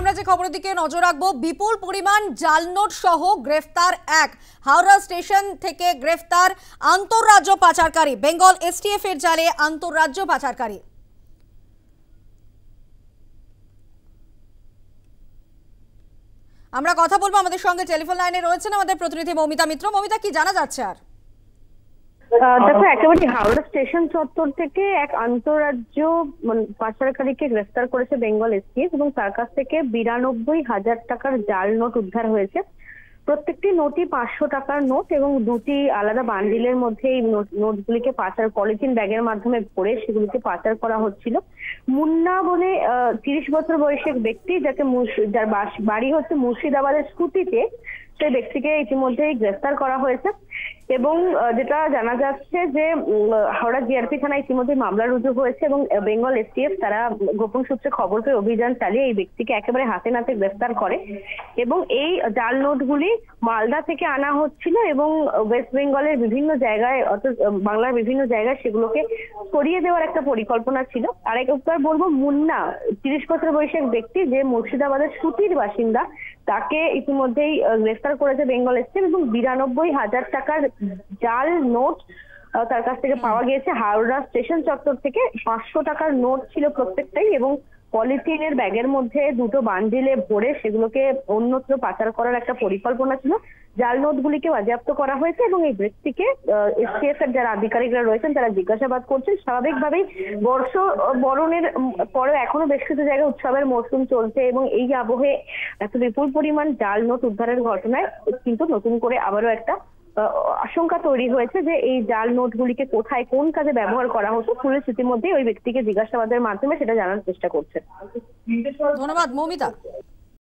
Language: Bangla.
আমরা যে খবরের দিকে নজর রাখবো, বিপুল পরিমাণ জাল নোট সহ গ্রেফতার এক হাওড়া স্টেশন থেকে গ্রেফতার আন্তঃরাজ্য পাচারকারী, বেঙ্গল এসটিএফ এর জালে আন্তঃরাজ্য পাচারকারী। আমরা কথা বলবো, আমাদের সঙ্গে টেলিফোন লাইনে রয়েছেন আমাদের প্রতিনিধি মৌমিতা মিত্র। মৌমিতা, কি জানা যাচ্ছে? আর দেখো, একেবারে হাওড়া স্টেশন চত্বর থেকে এক আন্তঃরাজ্য পাচারকারীকে গ্রেফতার করেছে বেঙ্গল এসটিএফ এবং তার কাছ থেকে 92,000 টাকার জাল নোট উদ্ধার হয়েছে। প্রত্যেকটি নোটই 500 টাকার নোট এবং দুটি আলাদা বান্ডিলের মধ্যে এই নোটগুলিকে পাচার, পলিথিন ব্যাগের মাধ্যমে ভরে সেগুলিকে পাচার করা হচ্ছিল। মুন্না বলে 30 বছর বয়সী এক ব্যক্তি, যার বাড়ি হচ্ছে মুর্শিদাবাদের স্কুটিতে, সেই ব্যক্তিকে ইতিমধ্যেই গ্রেফতার করা হয়েছে। এবং যেটা জানা যাচ্ছে যে হাওড়া জিআরপি থানায় ইতিমধ্যে মামলা রুজু হয়েছে এবং বেঙ্গল এসটিএফ তারা গোপন সূত্রে খবর পেয়ে অভিযান চালিয়ে এই ব্যক্তিকে একেবারে হাতে নাতে গ্রেফতার করে। এবং এই জাল নোটগুলি মালদা থেকে আনা হচ্ছিল এবং ওয়েস্ট বেঙ্গলের বিভিন্ন জায়গায়, অর্থাৎ বাংলার বিভিন্ন জায়গায় সেগুলোকে ছড়িয়ে দেওয়ার একটা পরিকল্পনা ছিল। আরেকবার বলবো, মুন্না 30 বছর বয়সী এক ব্যক্তি, যে মুর্শিদাবাদের সুতির বাসিন্দা, তাকে ইতিমধ্যেই গ্রেফতার করেছে বেঙ্গল এসটিএফ এবং 92,000 টাকার জাল নোট তার কাছ থেকে পাওয়া গিয়েছে। হাওড়া স্টেশন চত্বর থেকে 500 টাকার নোট ছিল প্রত্যেকটাই এবং পলিথিনের ব্যাগের মধ্যে দুটো বান্ডিলে ভরে সেগুলোকে অন্যত্র পাচার করার একটা পরিকল্পনা ছিল। জাল নোটগুলিকে বাজেয়াপ্ত করা হয়েছে এবং এই ব্যক্তিকে এসটিএফ এর যারা আধিকারিকরা রয়েছেন তারা জিজ্ঞাসাবাদ করছেন। স্বাভাবিকভাবেই বর্ষ বরণের পরে এখনো বেশ কিছু জায়গায় উৎসবের মরশুম চলছে এবং এই আবহে এত বিপুল পরিমাণ জাল নোট উদ্ধারের ঘটনায় কিন্তু নতুন করে আবারও একটা আশঙ্কা তৈরি হয়েছে যে এই জাল নোটগুলিকে কোথায়, কোন কাজে ব্যবহার করা হতো। পুলিশ ইতিমধ্যে ওই ব্যক্তিকে জিজ্ঞাসাবাদের মাধ্যমে সেটা জানার চেষ্টা করছে। ধন্যবাদ মৌমিতা।